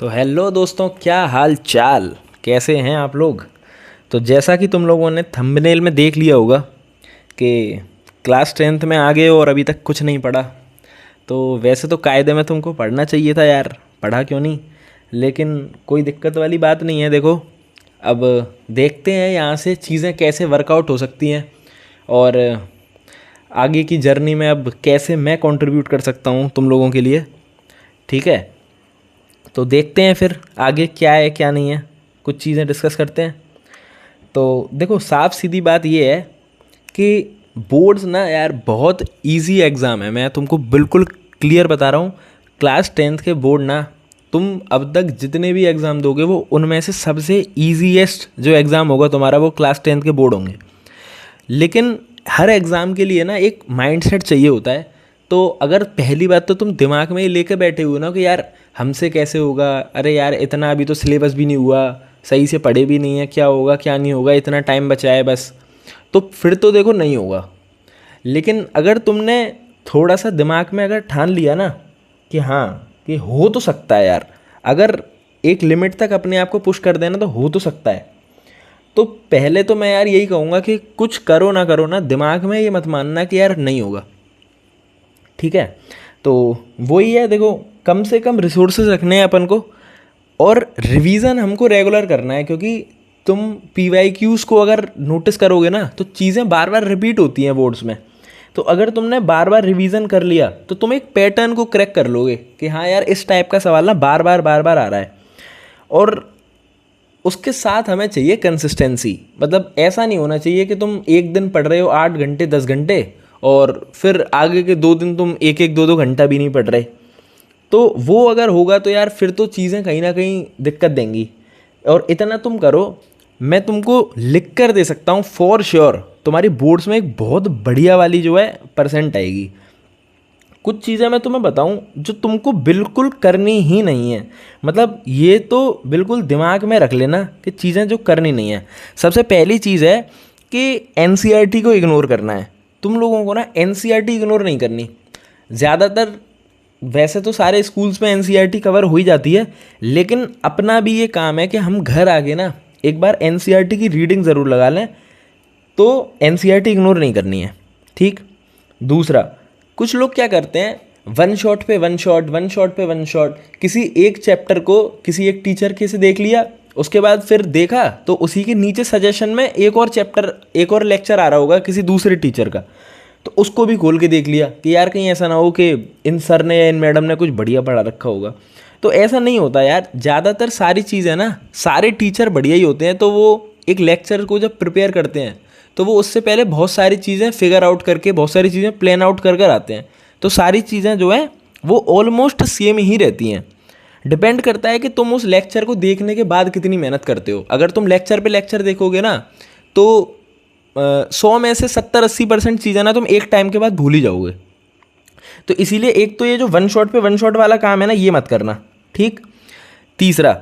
तो हेलो दोस्तों, क्या हाल चाल, कैसे हैं आप लोग। तो जैसा कि तुम लोगों ने थंबनेल में देख लिया होगा कि क्लास 10th में आ गए हो और अभी तक कुछ नहीं पढ़ा। तो वैसे तो कायदे में तुमको पढ़ना चाहिए था यार, पढ़ा क्यों नहीं। लेकिन कोई दिक्कत वाली बात नहीं है। देखो, अब देखते हैं यहाँ से चीज़ें कैसे वर्कआउट हो सकती हैं और आगे की जर्नी में अब कैसे मैं कंट्रीब्यूट कर सकता हूँ तुम लोगों के लिए। ठीक है, तो देखते हैं फिर आगे क्या है क्या नहीं है, कुछ चीज़ें डिस्कस करते हैं। तो देखो, साफ सीधी बात ये है कि बोर्ड्स ना यार बहुत इजी एग्ज़ाम है। मैं तुमको बिल्कुल क्लियर बता रहा हूँ। क्लास 10th के बोर्ड ना, तुम अब तक जितने भी एग्ज़ाम दोगे वो उनमें से सबसे ईजीएस्ट जो एग्ज़ाम होगा तुम्हारा वो क्लास 10th के बोर्ड होंगे। लेकिन हर एग्ज़ाम के लिए ना एक माइंडसेट चाहिए होता है। तो अगर पहली बात तो तुम दिमाग में ही लेके बैठे हुए ना कि यार हमसे कैसे होगा, अरे यार इतना अभी तो सिलेबस भी नहीं हुआ, सही से पढ़े भी नहीं है, क्या होगा क्या नहीं होगा, इतना टाइम बचा है बस, तो फिर तो देखो नहीं होगा। लेकिन अगर तुमने थोड़ा सा दिमाग में अगर ठान लिया ना कि हाँ, कि हो तो सकता है यार, अगर एक लिमिट तक अपने आप को पुश कर देना तो हो तो सकता है। तो पहले तो मैं यार यही कहूँगा कि कुछ करो ना, दिमाग में ये मत मानना कि यार नहीं होगा। ठीक है, तो वही है, देखो कम से कम रिसोर्सेज रखने हैं अपन को और रिवीजन हमको रेगुलर करना है। क्योंकि तुम पीवाईक्यूज़ को अगर नोटिस करोगे ना तो चीज़ें बार बार रिपीट होती हैं बोर्ड्स में। तो अगर तुमने बार बार रिवीजन कर लिया तो तुम एक पैटर्न को क्रैक कर लोगे कि हाँ यार इस टाइप का सवाल ना बार बार आ रहा है। और उसके साथ हमें चाहिए कंसिस्टेंसी। मतलब ऐसा नहीं होना चाहिए कि तुम एक दिन पढ़ रहे हो 8 घंटे 10 घंटे और फिर आगे के 2 दिन तुम एक एक 2 घंटा भी नहीं पढ़ रहे। तो वो अगर होगा तो यार फिर तो चीज़ें कहीं ना कहीं दिक्कत देंगी। और इतना तुम करो, मैं तुमको लिख कर दे सकता हूँ फॉर श्योर, तुम्हारी बोर्ड्स में एक बहुत बढ़िया वाली जो है परसेंट आएगी। कुछ चीज़ें मैं तुम्हें बताऊं जो तुमको बिल्कुल करनी ही नहीं है। मतलब ये तो बिल्कुल दिमाग में रख लेना कि चीज़ें जो करनी नहीं है। सबसे पहली चीज़ है कि एनसीईआरटी को इग्नोर करना है। तुम लोगों को ना एनसीईआरटी इग्नोर नहीं करनी। ज़्यादातर वैसे तो सारे स्कूल्स में एनसीईआरटी कवर हो ही जाती है, लेकिन अपना भी ये काम है कि हम घर आके ना एक बार एनसीईआरटी की रीडिंग ज़रूर लगा लें। तो एनसीईआरटी इग्नोर नहीं करनी है। ठीक। दूसरा, कुछ लोग क्या करते हैं, वन शॉट पे वन शॉट, वन शॉट पे वन शॉट, किसी एक चैप्टर को किसी एक टीचर के से देख लिया, उसके बाद फिर देखा तो उसी के नीचे सजेशन में एक और चैप्टर एक और लेक्चर आ रहा होगा किसी दूसरे टीचर का, तो उसको भी खोल के देख लिया कि यार कहीं ऐसा ना हो कि इन सर ने या इन मैडम ने कुछ बढ़िया पढ़ा रखा होगा। तो ऐसा नहीं होता यार। ज़्यादातर सारी चीज़ें ना, सारे टीचर बढ़िया ही होते हैं। तो वो एक लेक्चर को जब प्रिपेयर करते हैं तो वो उससे पहले बहुत सारी चीज़ें फिगर आउट करके, बहुत सारी चीज़ें प्लान आउट कर कर आते हैं। तो सारी चीज़ें जो हैं वो ऑलमोस्ट सेम ही रहती हैं। डिपेंड करता है कि तुम उस लेक्चर को देखने के बाद कितनी मेहनत करते हो। अगर तुम लेक्चर पे लेक्चर देखोगे ना तो 100 में से 70-80% चीज़ें ना तुम एक टाइम के बाद भूल ही जाओगे। तो इसीलिए एक तो ये जो वन शॉट पे वन शॉट वाला काम है ना, ये मत करना। ठीक। तीसरा,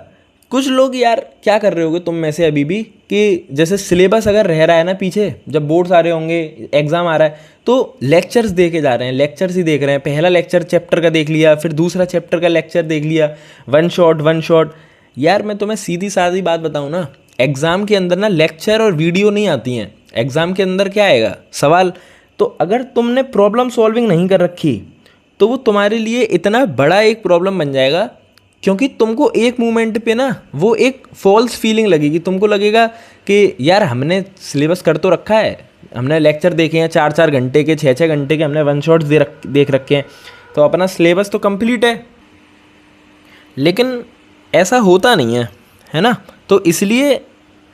कुछ लोग यार क्या कर रहे होगे तुम में से अभी भी कि जैसे सिलेबस अगर रह रहा है ना पीछे, जब बोर्ड्स आ रहे होंगे, एग्जाम आ रहा है, तो लेक्चर्स देके जा रहे हैं, लेक्चर्स ही देख रहे हैं। पहला लेक्चर चैप्टर का देख लिया, फिर दूसरा चैप्टर का लेक्चर देख लिया, वन शॉट वन शॉट। यार मैं तुम्हें सीधी सादी बात बताऊँ ना, एग्ज़ाम के अंदर ना लेक्चर और वीडियो नहीं आती हैं। एग्ज़ाम के अंदर क्या आएगा, सवाल। तो अगर तुमने प्रॉब्लम सॉल्विंग नहीं कर रखी तो वो तुम्हारे लिए इतना बड़ा एक प्रॉब्लम बन जाएगा। क्योंकि तुमको एक मोमेंट पे ना वो एक फॉल्स फीलिंग लगेगी। तुमको लगेगा कि यार हमने सिलेबस कर तो रखा है, हमने लेक्चर देखे हैं 4-4 घंटे के, 6-6 घंटे के, हमने वन शॉट्स देख रखे हैं, तो अपना सिलेबस तो कंप्लीट है। लेकिन ऐसा होता नहीं है ना। तो इसलिए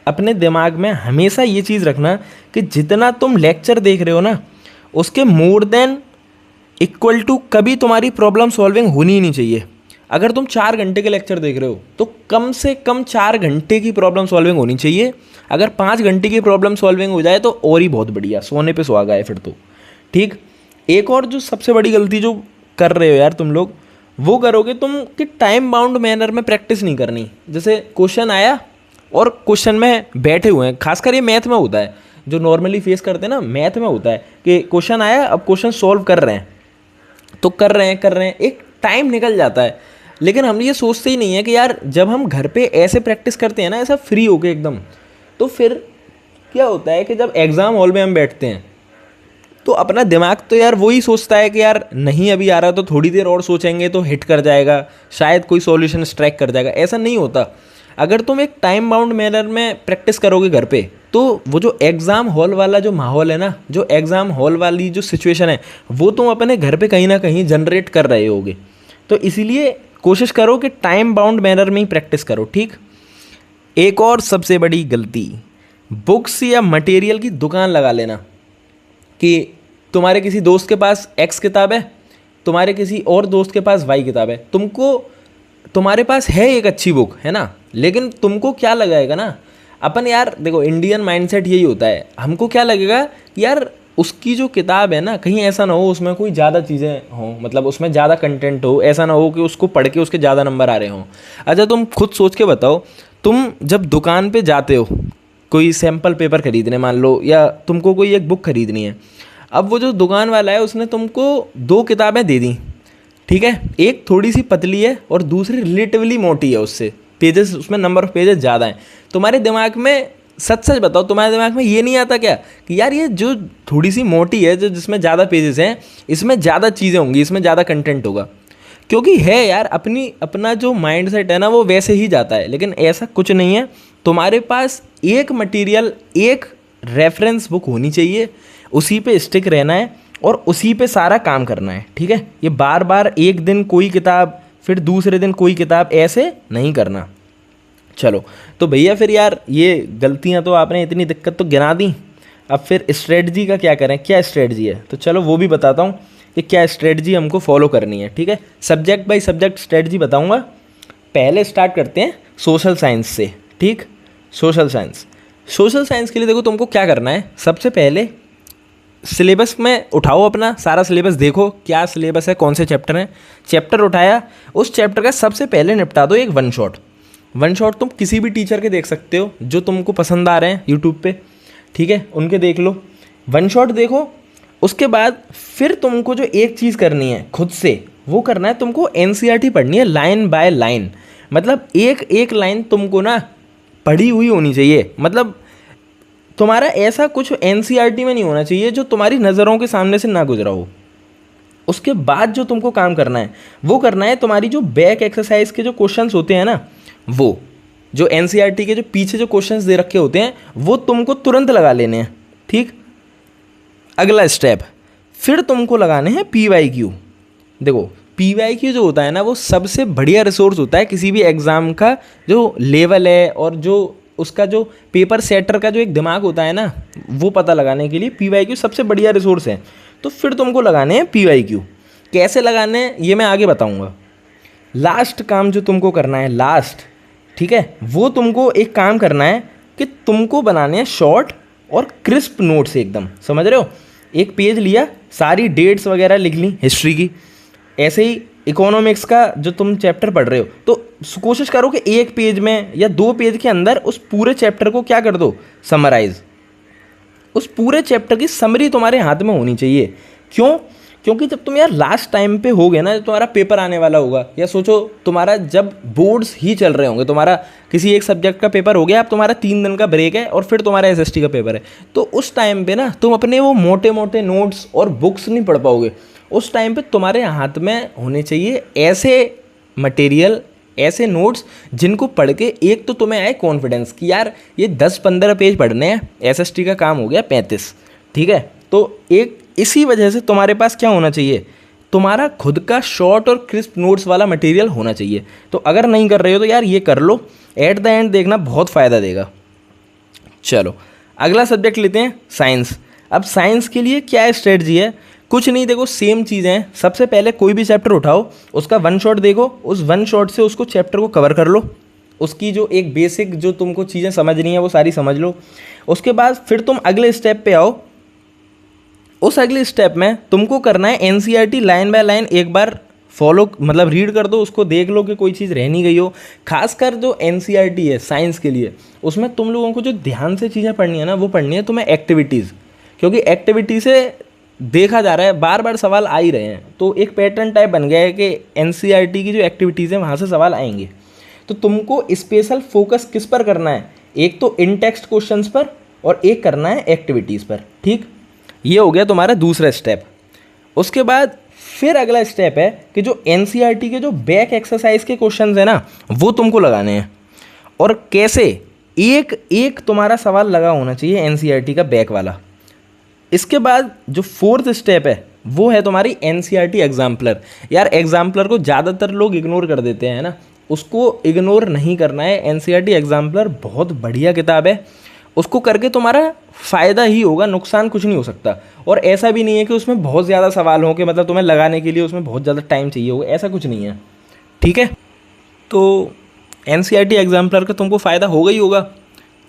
अपने दिमाग में हमेशा ये चीज़ रखना कि जितना तुम लेक्चर देख रहे हो ना, उसके मोर देन इक्वल टू कभी तुम्हारी प्रॉब्लम सॉल्विंग होनी ही नहीं चाहिए। अगर तुम 4 घंटे के लेक्चर देख रहे हो तो कम से कम 4 घंटे की प्रॉब्लम सॉल्विंग होनी चाहिए। अगर 5 घंटे की प्रॉब्लम सॉल्विंग हो जाए तो और ही बहुत बढ़िया, सोने पे सुहागा है फिर तो। ठीक। एक और जो सबसे बड़ी गलती जो कर रहे हो यार तुम लोग, वो करोगे तुम कि टाइम बाउंड मैनर में प्रैक्टिस नहीं करनी। जैसे क्वेश्चन आया और क्वेश्चन में बैठे हुए हैं, खासकर ये मैथ में होता है, जो नॉर्मली फेस करते हैं ना, मैथ में होता है कि क्वेश्चन आया, अब क्वेश्चन सॉल्व कर रहे हैं, तो कर रहे हैं एक टाइम निकल जाता है। लेकिन हम ये सोचते ही नहीं है कि यार जब हम घर पे ऐसे प्रैक्टिस करते हैं ना, ऐसा फ्री होके एकदम, तो फिर क्या होता है कि जब एग्ज़ाम हॉल में हम बैठते हैं तो अपना दिमाग तो यार वही सोचता है कि यार नहीं अभी आ रहा तो थोड़ी देर और सोचेंगे तो हिट कर जाएगा, शायद कोई सॉल्यूशन स्ट्राइक कर जाएगा। ऐसा नहीं होता। अगर तुम एक टाइम बाउंड मैनर में प्रैक्टिस करोगे घर पे, तो वो जो एग्ज़ाम हॉल वाला जो माहौल है ना, जो एग्ज़ाम हॉल वाली जो सिचुएशन है, वो तुम अपने घर पे कहीं ना कहीं जनरेट कर रहे होगे। तो इसीलिए कोशिश करो कि टाइम बाउंड मैनर में ही प्रैक्टिस करो, ठीक। एक और सबसे बड़ी गलती, बुक्स या मटेरियल की दुकान लगा लेना कि तुम्हारे किसी दोस्त के पास एक्स किताब है, तुम्हारे किसी और दोस्त के पास वाई किताब है, तुम्हारे पास है एक अच्छी बुक है ना, लेकिन तुमको क्या लगाएगा ना, अपन यार देखो इंडियन माइंडसेट यही होता है, हमको क्या लगेगा यार उसकी जो किताब है ना, कहीं ऐसा ना हो उसमें कोई ज़्यादा चीज़ें हों, मतलब उसमें ज़्यादा कंटेंट हो, ऐसा ना हो कि उसको पढ़ के उसके ज़्यादा नंबर आ रहे हों। अच्छा तुम खुद सोच के बताओ, तुम जब दुकान पे जाते हो कोई सैम्पल पेपर खरीदने मान लो, या तुमको कोई एक बुक खरीदनी है, अब वो जो दुकान वाला है उसने तुमको 2 किताबें दे दी, ठीक है, एक थोड़ी सी पतली है और दूसरी रिलेटिवली मोटी है, उससे पेजेस, उसमें नंबर ऑफ पेजेस ज़्यादा हैं। तुम्हारे दिमाग में सच सच बताओ, तुम्हारे दिमाग में ये नहीं आता क्या कि यार ये जो थोड़ी सी मोटी है, जो जिसमें ज़्यादा पेजेस हैं, इसमें ज़्यादा चीज़ें होंगी, इसमें ज़्यादा कंटेंट होगा, क्योंकि है यार अपना जो माइंड सेट है ना वो वैसे ही जाता है। लेकिन ऐसा कुछ नहीं है, तुम्हारे पास एक मटेरियल, एक रेफरेंस बुक होनी चाहिए, उसी पे स्टिक रहना है और उसी पे सारा काम करना है, ठीक है। ये बार बार एक दिन कोई किताब फिर दूसरे दिन कोई किताब ऐसे नहीं करना। चलो तो भैया फिर यार ये गलतियां तो आपने इतनी दिक्कत तो गिना दी, अब फिर स्ट्रेटजी का क्या करें, क्या स्ट्रेटजी है, तो चलो वो भी बताता हूँ कि क्या स्ट्रेटजी हमको फॉलो करनी है, ठीक है। सब्जेक्ट बाय सब्जेक्ट स्ट्रेटजी बताऊँगा। पहले स्टार्ट करते हैं सोशल साइंस से, ठीक। सोशल साइंस के लिए देखो तुमको क्या करना है, सबसे पहले सिलेबस में उठाओ, अपना सारा सिलेबस देखो क्या सिलेबस है, कौन से चैप्टर हैं। चैप्टर उठाया, उस चैप्टर का सबसे पहले निपटा दो एक वन शॉट तुम किसी भी टीचर के देख सकते हो जो तुमको पसंद आ रहे हैं यूट्यूब पे, ठीक है, उनके देख लो, वन शॉट देखो। उसके बाद फिर तुमको जो एक चीज़ करनी है खुद से, वो करना है तुमको एनसीईआरटी पढ़नी है लाइन बाय लाइन, मतलब एक एक लाइन तुमको ना पढ़ी हुई होनी चाहिए। मतलब तुम्हारा ऐसा कुछ एनसीईआरटी में नहीं होना चाहिए जो तुम्हारी नज़रों के सामने से ना गुजरा हो। उसके बाद जो तुमको काम करना है वो करना है, तुम्हारी जो बैक एक्सरसाइज के जो क्वेश्चंस होते हैं ना, वो जो एनसीईआरटी के जो पीछे जो क्वेश्चंस दे रखे होते हैं वो तुमको तुरंत लगा लेने हैं, ठीक। अगला स्टेप, फिर तुमको लगाने हैं पीवाईक्यू। देखो पीवाईक्यू जो होता है ना, वो सबसे बढ़िया रिसोर्स होता है किसी भी एग्ज़ाम का जो लेवल है और जो उसका जो पेपर सेटर का जो एक दिमाग होता है ना, वो पता लगाने के लिए पीवाईक्यू सबसे बढ़िया रिसोर्स है। तो फिर तुमको लगाने हैं पीवाईक्यू। कैसे लगाने हैं ये मैं आगे बताऊंगा। लास्ट काम जो तुमको करना है, लास्ट, ठीक है, वो तुमको एक काम करना है कि तुमको बनाने हैं शॉर्ट और क्रिस्प नोट्स एकदम, समझ रहे हो। एक पेज लिया, सारी डेट्स वगैरह लिख ली हिस्ट्री की, ऐसे ही इकोनॉमिक्स का जो तुम चैप्टर पढ़ रहे हो, तो कोशिश करो कि एक पेज में या 2 पेज के अंदर उस पूरे चैप्टर को क्या कर दो, समराइज। उस पूरे चैप्टर की समरी तुम्हारे हाथ में होनी चाहिए। क्यों? क्योंकि जब तुम यार लास्ट टाइम पे होगे ना, जब तुम्हारा पेपर आने वाला होगा, या सोचो तुम्हारा जब बोर्ड्स ही चल रहे होंगे, तुम्हारा किसी एक सब्जेक्ट का पेपर हो गया, अब तुम्हारा 3 दिन का ब्रेक है और फिर तुम्हारा एसएसटी का पेपर है, तो उस टाइम पे ना तुम अपने वो मोटे मोटे नोट्स और बुक्स नहीं पढ़ पाओगे। उस टाइम पे तुम्हारे हाथ में होने चाहिए ऐसे मटेरियल, ऐसे नोट्स जिनको पढ़ के एक तो तुम्हें आए कॉन्फिडेंस कि यार ये 10-15 पेज पढ़ने हैं, एसएसटी का काम हो गया 35, ठीक है। तो एक इसी वजह से तुम्हारे पास क्या होना चाहिए, तुम्हारा खुद का शॉर्ट और क्रिस्प नोट्स वाला मटेरियल होना चाहिए। तो अगर नहीं कर रहे हो तो यार ये कर लो, एट द एंड देखना बहुत फ़ायदा देगा। चलो अगला सब्जेक्ट लेते हैं साइंस। अब साइंस के लिए क्या स्ट्रेटजी है, कुछ नहीं, देखो सेम चीज़ें हैं। सबसे पहले कोई भी चैप्टर उठाओ, उसका वन शॉट देखो, उस वन शॉट से उसको चैप्टर को कवर कर लो, उसकी जो एक बेसिक जो तुमको चीज़ें समझनी है वो सारी समझ लो। उसके बाद फिर तुम अगले स्टेप पे आओ। उस अगले स्टेप में तुमको करना है एनसीईआरटी लाइन बाय लाइन एक बार फॉलो, मतलब रीड कर दो, उसको देख लो कि कोई चीज़ रह नहीं गई हो। खासकर जो एनसीईआरटी है साइंस के लिए, उसमें तुम लोगों को जो ध्यान से चीज़ें पढ़नी है ना, वो पढ़नी है तुम्हें एक्टिविटीज़, क्योंकि एक्टिविटी से देखा जा रहा है बार बार सवाल आ ही रहे हैं, तो एक पैटर्न टाइप बन गया है कि एनसीईआरटी की जो एक्टिविटीज़ हैं वहाँ से सवाल आएंगे। तो तुमको स्पेशल फोकस किस पर करना है, एक तो इन टेक्स्ट क्वेश्चंस पर और एक करना है एक्टिविटीज़ पर। ठीक, ये हो गया तुम्हारा दूसरा स्टेप। उसके बाद फिर अगला स्टेप है कि जो एनसीईआरटी के जो बैक एक्सरसाइज के क्वेश्चंस हैं ना वो तुमको लगाने हैं। और कैसे, एक एक तुम्हारा सवाल लगा होना चाहिए एनसीईआरटी का बैक वाला। इसके बाद जो फोर्थ स्टेप है वो है तुम्हारी एनसीईआरटी एग्जाम्पलर। यार एग्जाम्पलर को ज़्यादातर लोग इग्नोर कर देते हैं ना, उसको इग्नोर नहीं करना है। एनसीईआरटी एग्जाम्पलर बहुत बढ़िया किताब है, उसको करके तुम्हारा फ़ायदा ही होगा, नुकसान कुछ नहीं हो सकता। और ऐसा भी नहीं है कि उसमें बहुत ज़्यादा सवाल हों कि मतलब तुम्हें लगाने के लिए उसमें बहुत ज़्यादा टाइम चाहिए होगा, ऐसा कुछ नहीं है। ठीक है, तो एनसीईआरटी एग्जाम्पलर का तुमको फ़ायदा होगा ही होगा,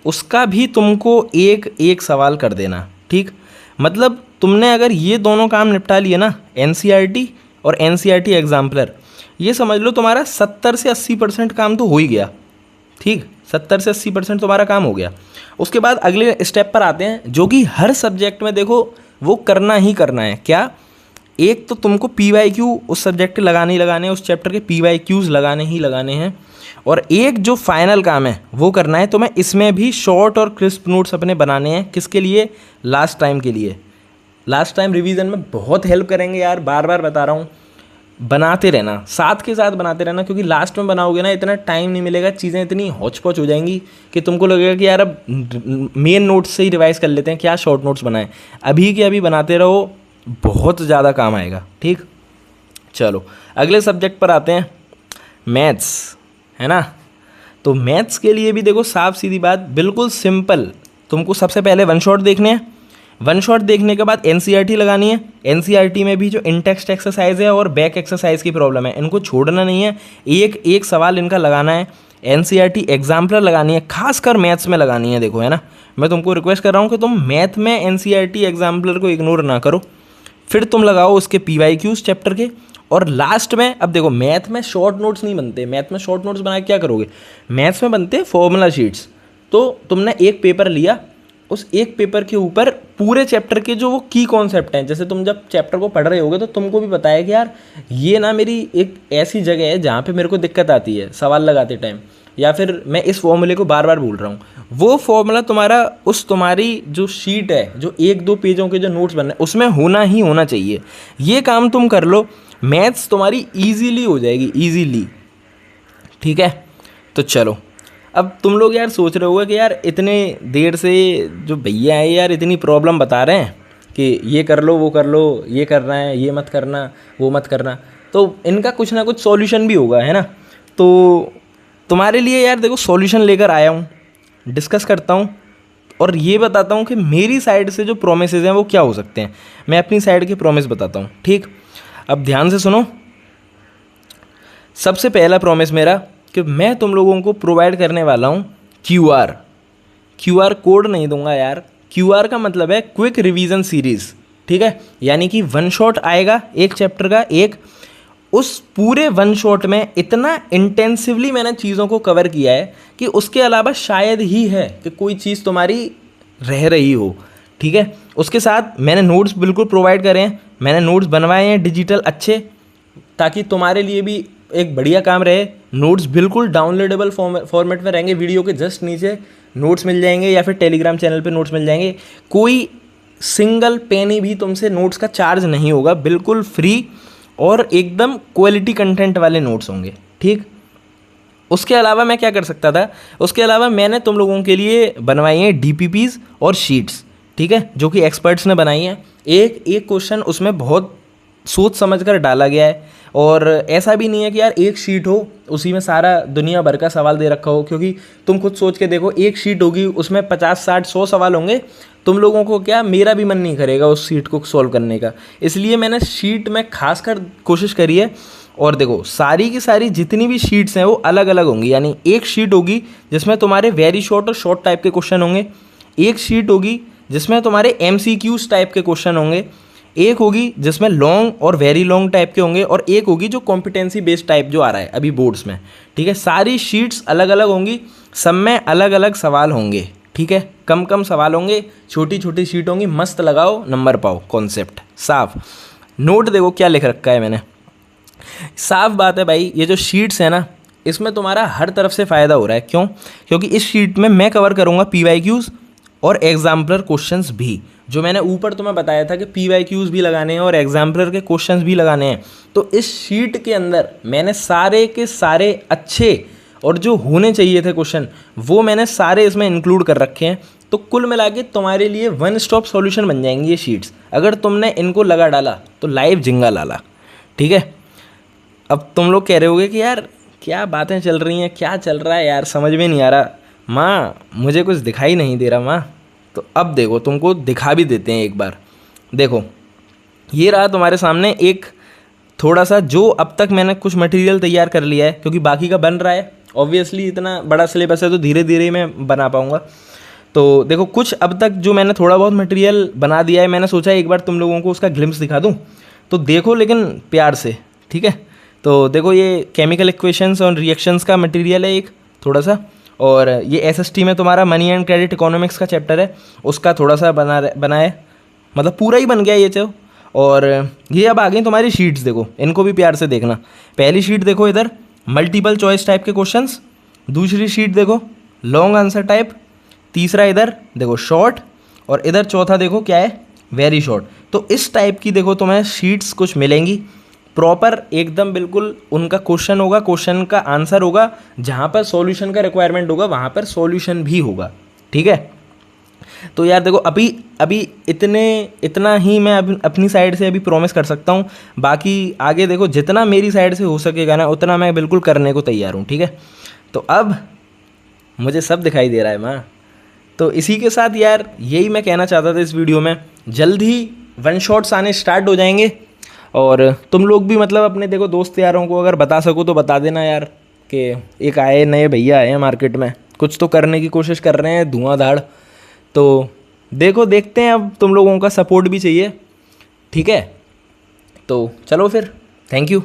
उसका भी तुमको एक एक सवाल कर देना। ठीक, मतलब तुमने अगर ये दोनों काम निपटा लिए ना, एनसीईआरटी और एनसीईआरटी एग्जाम्पलर, ये समझ लो तुम्हारा 70 से 80% काम तो हो ही गया। ठीक, 70 से 80% तुम्हारा काम हो गया। उसके बाद अगले स्टेप पर आते हैं जो कि हर सब्जेक्ट में देखो वो करना ही करना है। क्या, एक तो तुमको PYQ उस सब्जेक्ट के लगाने ही लगाने हैं, उस चैप्टर के PYQs लगाने ही लगाने हैं। और एक जो फाइनल काम है वो करना है तुम्हें, इसमें भी शॉर्ट और क्रिस्प नोट्स अपने बनाने हैं। किसके लिए, लास्ट टाइम के लिए। लास्ट टाइम रिवीजन में बहुत हेल्प करेंगे यार, बार बार बता रहा हूँ। बनाते रहना, साथ के साथ बनाते रहना, क्योंकि लास्ट में बनाओगे ना इतना टाइम नहीं मिलेगा, चीज़ें इतनी हौच पौच हो जाएंगी कि तुमको लगेगा कि यार अब मेन नोट्स से ही रिवाइज कर लेते हैं, क्या शॉर्ट नोट्स बनाएं। अभी के अभी बनाते रहो, बहुत ज़्यादा काम आएगा। ठीक, चलो अगले सब्जेक्ट पर आते हैं, मैथ्स, है ना। तो मैथ्स के लिए भी देखो साफ सीधी बात, बिल्कुल सिंपल। तुमको सबसे पहले वन शॉट देखने हैं, वन शॉट देखने के बाद एनसीईआरटी लगानी है। एनसीईआरटी में भी जो इन टेक्स्ट एक्सरसाइज है और बैक एक्सरसाइज की प्रॉब्लम है, इनको छोड़ना नहीं है, एक एक सवाल इनका लगाना है। एनसीईआरटी एग्जाम्पलर लगानी है, खासकर मैथ्स में लगानी है। देखो, है ना, मैं तुमको रिक्वेस्ट कर रहा हूँ कि तुम मैथ में एनसीईआरटी एग्जाम्पलर को इग्नोर ना करो। फिर तुम लगाओ उसके PYQs चैप्टर के। और लास्ट में, अब देखो मैथ में शॉर्ट नोट्स नहीं बनते, मैथ में शॉर्ट नोट्स बना के क्या करोगे, मैथ्स में बनते फॉर्मूला शीट्स। तो तुमने एक पेपर लिया, उस एक पेपर के ऊपर पूरे चैप्टर के जो वो की कॉन्सेप्ट हैं, जैसे तुम जब चैप्टर को पढ़ रहे होगे तो तुमको भी बताया कि यार ये ना मेरी एक ऐसी जगह है जहाँ पे मेरे को दिक्कत आती है सवाल लगाते टाइम, या फिर मैं इस फॉर्मूले को बार बार भूल रहा हूँ। वो फॉर्मूला तुम्हारा उस तुम्हारी जो शीट है, जो 1-2 पेजों के जो नोट्स बनने उसमें होना ही होना चाहिए। ये काम तुम कर लो, मैथ्स तुम्हारी ईजीली हो जाएगी, ईजीली। ठीक है, तो चलो, अब तुम लोग यार सोच रहे होगे कि यार इतने देर से जो भैया है यार इतनी प्रॉब्लम बता रहे हैं कि ये कर लो, वो कर लो, ये करना है, ये मत करना, वो मत करना, तो इनका कुछ ना कुछ सॉल्यूशन भी होगा, है ना। तो तुम्हारे लिए यार देखो सॉल्यूशन लेकर आया हूँ, डिस्कस करता हूँ और ये बताता हूँ कि मेरी साइड से जो प्रोमिसेस हैं वो क्या हो सकते हैं। मैं अपनी साइड के प्रोमिस बताता हूँ। ठीक, अब ध्यान से सुनो। सबसे पहला प्रॉमिस मेरा कि मैं तुम लोगों को प्रोवाइड करने वाला हूँ क्यूआर कोड नहीं दूंगा यार। क्यूआर का मतलब है क्विक रिवीजन सीरीज़। ठीक है, यानी कि वन शॉट आएगा एक चैप्टर का, एक उस पूरे वन शॉट में इतना इंटेंसिवली मैंने चीज़ों को कवर किया है कि उसके अलावा शायद ही है कि कोई चीज़ तुम्हारी रह रही हो। ठीक है, उसके साथ मैंने नोट्स बिल्कुल प्रोवाइड करे हैं, मैंने नोट्स बनवाए हैं डिजिटल अच्छे, ताकि तुम्हारे लिए भी एक बढ़िया काम रहे। नोट्स बिल्कुल डाउनलोडेबल फॉर्मेट में रहेंगे, वीडियो के जस्ट नीचे नोट्स मिल जाएंगे या फिर टेलीग्राम चैनल पे नोट्स मिल जाएंगे। कोई सिंगल पेनी भी तुमसे नोट्स का चार्ज नहीं होगा, बिल्कुल फ्री और एकदम क्वालिटी कंटेंट वाले नोट्स होंगे। ठीक, उसके अलावा मैं क्या कर सकता था, उसके अलावा मैंने तुम लोगों के लिए बनवाई हैं DPPs और शीट्स। ठीक है, जो कि एक्सपर्ट्स ने बनाई हैं। एक एक क्वेश्चन उसमें बहुत सोच समझ कर डाला गया है, और ऐसा भी नहीं है कि यार एक शीट हो उसी में सारा दुनिया भर का सवाल दे रखा हो, क्योंकि तुम खुद सोच के देखो, एक शीट होगी उसमें 50, 60, 100 सवाल होंगे, तुम लोगों को क्या, मेरा भी मन नहीं करेगा उस शीट को सॉल्व करने का। इसलिए मैंने शीट में खासकर कोशिश करी है। और देखो सारी की सारी जितनी भी शीट्स हैं वो अलग अलग होंगी, यानी एक शीट होगी जिसमें तुम्हारे वेरी शॉर्ट और शॉर्ट टाइप के क्वेश्चन होंगे, एक शीट होगी जिसमें तुम्हारे MCQs टाइप के क्वेश्चन होंगे, एक होगी जिसमें लॉन्ग और वेरी लॉन्ग टाइप के होंगे, और एक होगी जो कॉम्पिटेंसी बेस्ड टाइप जो आ रहा है अभी बोर्ड्स में। ठीक है, सारी शीट्स अलग अलग होंगी, सब में अलग अलग सवाल होंगे। ठीक है, कम कम सवाल होंगे, छोटी छोटी शीट होंगी, मस्त लगाओ, नंबर पाओ, कॉन्सेप्ट साफ। नोट देखो क्या लिख रखा है मैंने, साफ बात है भाई, ये जो शीट्स है ना, इसमें तुम्हारा हर तरफ से फ़ायदा हो रहा है। क्यों? क्योंकि इस शीट में मैं कवर करूँगा PYQs और एग्जाम्पलर क्वेश्चंस भी। जो मैंने ऊपर तुम्हें बताया था कि PYQs भी लगाने हैं और एग्जाम्पलर के क्वेश्चंस भी लगाने हैं, तो इस शीट के अंदर मैंने सारे के सारे अच्छे और जो होने चाहिए थे क्वेश्चन, वो मैंने सारे इसमें इंक्लूड कर रखे हैं। तो कुल मिला के तुम्हारे लिए वन स्टॉप सॉल्यूशन बन जाएंगी ये शीट्स, अगर तुमने इनको लगा डाला तो लाइव जिंगा लाला। ठीक है, अब तुम लोग कह रहे होगे कि यार क्या बातें चल रही हैं, क्या चल रहा है यार, समझ में नहीं आ रहा माँ, मुझे कुछ दिखाई नहीं दे रहा माँ। तो अब देखो, तुमको दिखा भी देते हैं एक बार। देखो, ये रहा तुम्हारे सामने एक थोड़ा सा, जो अब तक मैंने कुछ मटेरियल तैयार कर लिया है, क्योंकि बाकी का बन रहा है। ऑब्वियसली इतना बड़ा सिलेबस है तो धीरे धीरे ही मैं बना पाऊँगा। तो देखो, कुछ अब तक जो मैंने थोड़ा बहुत मटेरियल बना दिया है, मैंने सोचा एक बार तुम लोगों को उसका ग्लिम्स दिखा दूँ। तो देखो, लेकिन प्यार से, ठीक है। तो देखो, ये केमिकल इक्वेशंस और रिएक्शंस का मटेरियल है एक थोड़ा सा, और ये SST में तुम्हारा मनी एंड क्रेडिट इकोनॉमिक्स का चैप्टर है, उसका थोड़ा सा बना है, मतलब पूरा ही बन गया ये चो। और ये अब आ गई तुम्हारी शीट्स, देखो इनको भी प्यार से देखना। पहली शीट देखो, इधर मल्टीपल चॉइस टाइप के क्वेश्चंस, दूसरी शीट देखो लॉन्ग आंसर टाइप, तीसरा इधर देखो शॉर्ट, और इधर चौथा देखो क्या है, वेरी शॉर्ट। तो इस टाइप की देखो तुम्हें शीट्स कुछ मिलेंगी, प्रॉपर एकदम बिल्कुल उनका क्वेश्चन होगा, क्वेश्चन का आंसर होगा, जहाँ पर सॉल्यूशन का रिक्वायरमेंट होगा वहाँ पर सॉल्यूशन भी होगा। ठीक है, तो यार देखो, अभी इतना ही मैं अपनी साइड से अभी प्रॉमिस कर सकता हूँ। बाकी आगे देखो, जितना मेरी साइड से हो सकेगा ना, उतना मैं बिल्कुल करने को तैयार हूँ। ठीक है, तो अब मुझे सब दिखाई दे रहा है माँ। तो इसी के साथ यार यही मैं कहना चाहता था इस वीडियो में। जल्द ही वन शॉट्स आने स्टार्ट हो जाएंगे, और तुम लोग भी मतलब अपने देखो दोस्त यारों को अगर बता सको तो बता देना यार, कि एक आए नए भैया आए हैं मार्केट में, कुछ तो करने की कोशिश कर रहे हैं धुआंधाड़। तो देखो, देखते हैं, अब तुम लोगों का सपोर्ट भी चाहिए। ठीक है, तो चलो फिर, थैंक यू।